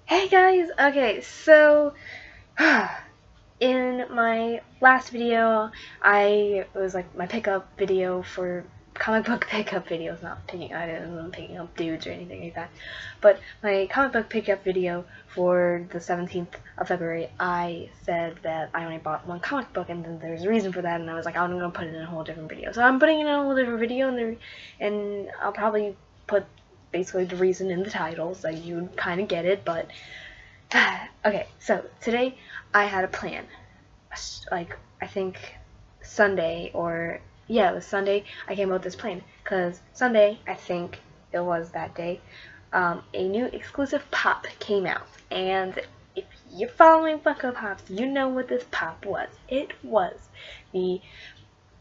Hey guys! Okay, so in my last video, it was like my pickup video for comic book pickup videos, I didn't picking up dudes or anything like that, but my comic book pickup video for the 17th of February, I said that I only bought one comic book, and then there's a reason for that, and I was like, I'm gonna put it in a whole different video. So I'm putting it in a whole different video, and I'll probably put basically the reason in the title, so you kind of get it, but okay, so today I had a plan. Like, I think Sunday, or yeah, it was Sunday, I came up with this plan. Because Sunday, I think it was that day, a new exclusive pop came out. And if you're following Funko Pops, you know what this pop was. It was the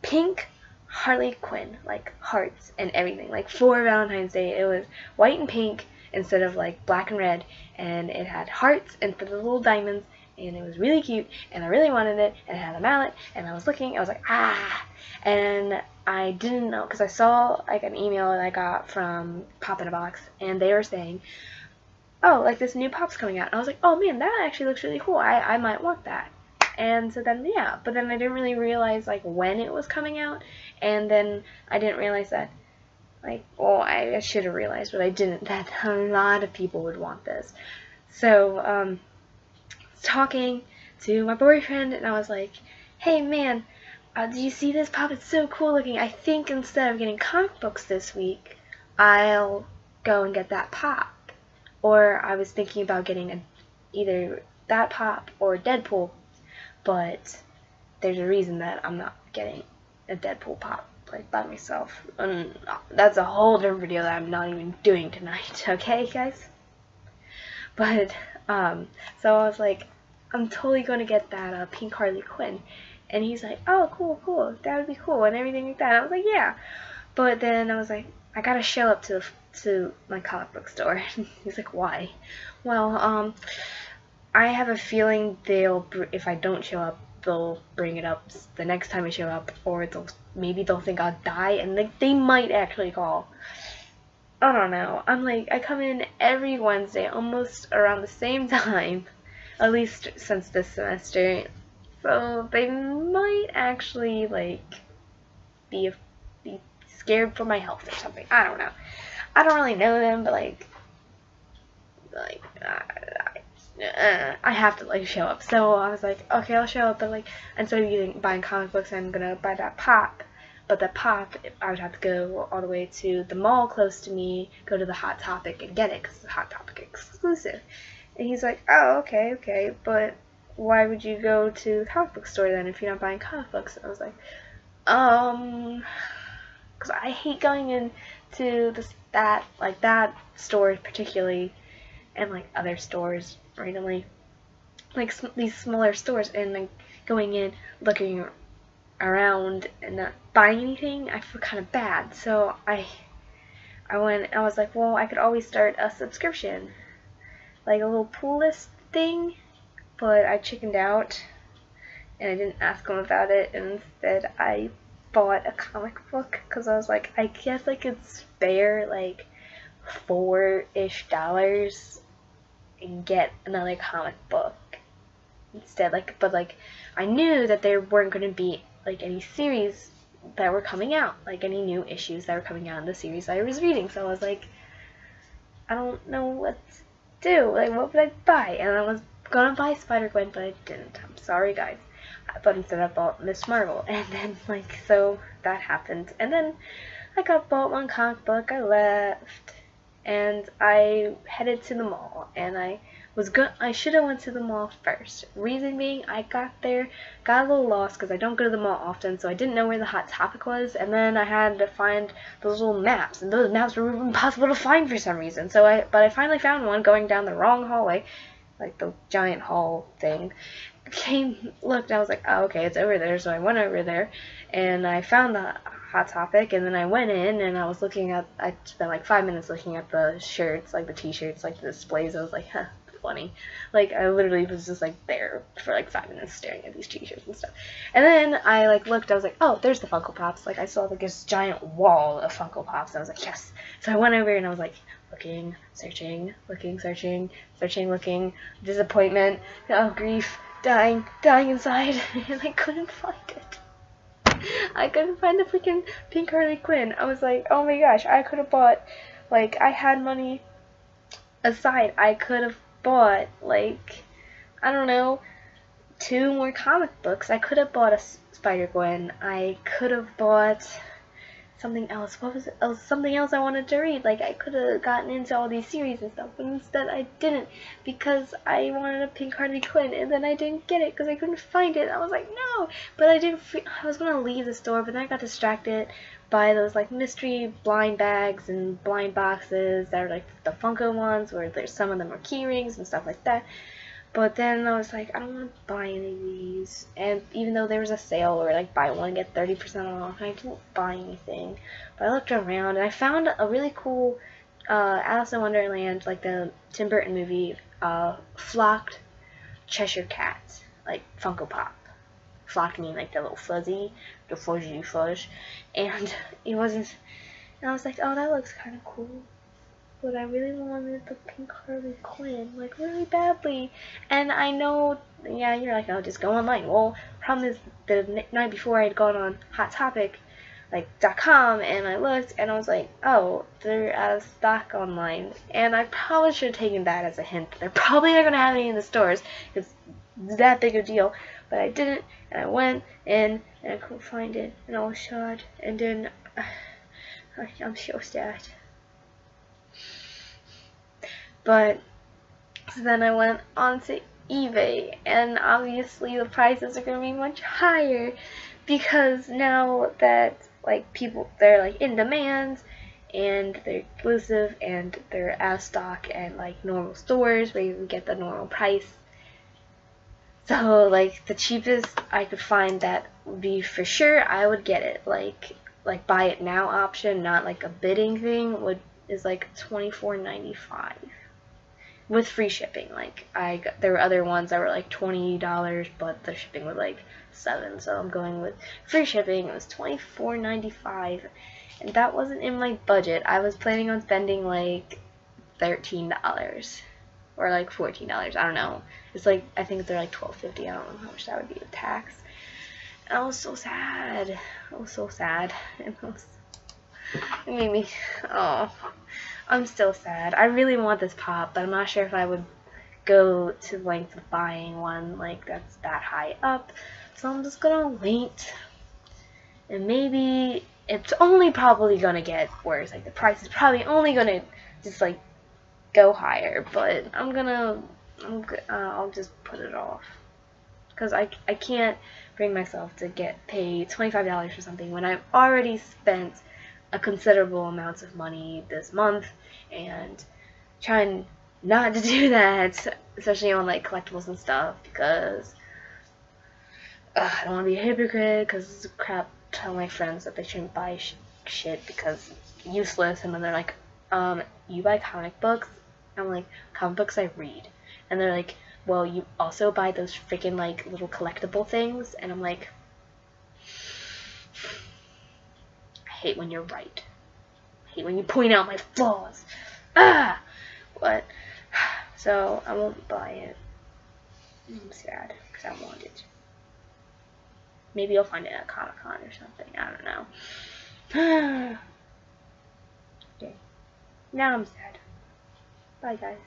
pink Harley Quinn, like hearts and everything. Like for Valentine's Day, it was white and pink instead of like black and red, and it had hearts and for the little diamonds, and it was really cute, and I really wanted it, and it had a mallet, and I was looking, I was like, ah, and I didn't know, because I saw like an email that I got from Pop in a Box, and they were saying, oh, like this new pop's coming out, and I was like, oh man, that actually looks really cool, I might want that. And so then, yeah, but then I didn't really realize like when it was coming out, and then I didn't realize that, like, well, I should have realized, but I didn't, that a lot of people would want this. So, I was talking to my boyfriend, and I was like, hey man, do you see this pop? It's so cool looking. I think instead of getting comic books this week, I'll go and get that pop. Or I was thinking about getting either that pop or Deadpool, but there's a reason that I'm not getting a Deadpool pop like by myself. And that's a whole different video that I'm not even doing tonight, okay guys? But so I was like, I'm totally gonna get that pink Harley Quinn, and he's like, oh cool, that would be cool and everything like that. And I was like, yeah, but then I was like, I gotta show up to my comic book store. He's like, why? Well, I have a feeling if I don't show up, they'll bring it up the next time I show up, or maybe they'll think I'll die, and they might actually call. I don't know. I'm like, I come in every Wednesday, almost around the same time, at least since this semester, so they might actually, like, be scared for my health or something. I don't know. I don't really know them, but, I have to like show up. So I was like, okay, I'll show up, but like instead of buying comic books, I'm gonna buy that pop. But that pop, I would have to go all the way to the mall close to me, go to the Hot Topic and get it because it's a Hot Topic exclusive. And he's like, oh, okay, but why would you go to the comic book store then if you're not buying comic books? And I was like, because I hate going into that store particularly, and like other stores randomly, like these smaller stores, and like going in, looking around and not buying anything, I feel kind of bad. So I was like, well, I could always start a subscription, like a little pool list thing, but I chickened out and I didn't ask him about it, and instead I bought a comic book because I was like, I guess I could spare like $4-ish and get another comic book instead. But I knew that there weren't going to be like any series that were coming out, like any new issues that were coming out in the series I was reading. So I was like, I don't know what to do. Like, what would I buy? And I was gonna buy Spider-Gwen, but I didn't. I'm sorry, guys. But instead I bought Miss Marvel, and then so that happened. And then I bought one comic book. I left, and I headed to the mall, and I should have went to the mall first. Reason being, I got there, got a little lost because I don't go to the mall often, so I didn't know where the Hot Topic was, and then I had to find those little maps, and those maps were impossible to find for some reason. But I finally found one going down the wrong hallway, like the giant hall thing. Looked, I was like, oh, okay, it's over there. So I went over there, and I found the Hot Topic, and then I went in, and I spent like 5 minutes looking at the shirts, like the t-shirts, like the displays. I was like, huh, funny. Like, I literally was just like there for like 5 minutes staring at these t-shirts and stuff. And then I looked, I was like, oh, there's the Funko Pops. Like, I saw like this giant wall of Funko Pops, and I was like, yes. So I went over and I was like, looking, searching, looking, searching, searching, looking, disappointment, oh grief, dying inside, and I couldn't find it. I couldn't find the freaking pink Harley Quinn. I was like, oh my gosh, I could have bought, like, I had money aside. I could have bought, like, I don't know, 2 more comic books. I could have bought a Spider-Gwen. I could have bought something else. What was it? Oh, something else I wanted to read. Like, I could have gotten into all these series and stuff, but instead I didn't, because I wanted a pink Harley Quinn, and then I didn't get it because I couldn't find it. I was like, no! But I was gonna leave the store, but then I got distracted by those, like, mystery blind bags and blind boxes that are, like, the Funko ones, where there's some of them are key rings and stuff like that. But then I was like, I don't want to buy any of these. And even though there was a sale where, like, buy one get 30% off, I didn't buy anything. But I looked around and I found a really cool Alice in Wonderland, like the Tim Burton movie, flocked Cheshire Cat, like Funko Pop. Flocked mean like the little fuzzy, the fuzzy fudge. And it wasn't. And I was like, oh, that looks kind of cool. But I really wanted the pink Harley Quinn, like, really badly. And I know, yeah, you're like, oh, just go online. Well, problem is, the night before I had gone on Hot Topic, like, .com, and I looked, and I was like, oh, they're out of stock online. And I probably should have taken that as a hint. They're probably not going to have any in the stores. It's that big a deal. But I didn't, and I went in, and I couldn't find it, and I was sad. And then, I'm so sad. But so then I went onto eBay, and obviously the prices are going to be much higher, because now that, like, they're, like, in demand, and they're exclusive, and they're out of stock at, like, normal stores where you can get the normal price. So, like, the cheapest I could find that would be for sure, I would get it. Like buy it now option, not like a bidding thing, is like $24.95. With free shipping. Like, there were other ones that were like $20, but the shipping was like $7, so I'm going with free shipping. It was $24.95, and that wasn't in my budget. I was planning on spending like $13 or like $14. I don't know. It's like, I think they're like $12.50. I don't know how much that would be with tax. And I was so sad. I was so sad. It made me, oh. I'm still sad. I really want this pop, but I'm not sure if I would go to the length of buying one like that's that high up. So I'm just gonna wait, and maybe it's only probably gonna get worse. Like, the price is probably only gonna just like go higher. But I'll just put it off, because I can't bring myself to pay $25 for something when I've already spent a considerable amount of money this month, and trying not to do that, especially on, like, collectibles and stuff, because I don't want to be a hypocrite, because it's crap. Tell my friends that they shouldn't buy shit because it's useless, and then they're like, you buy comic books? I'm like, comic books I read. And they're like, well, you also buy those freaking, like, little collectible things? And I'm like, I hate when you're right. I hate when you point out my flaws. But, so I won't buy it. I'm sad, because I want it. Maybe I'll find it at Comic-Con or something. I don't know. Okay. Now I'm sad. Bye, guys.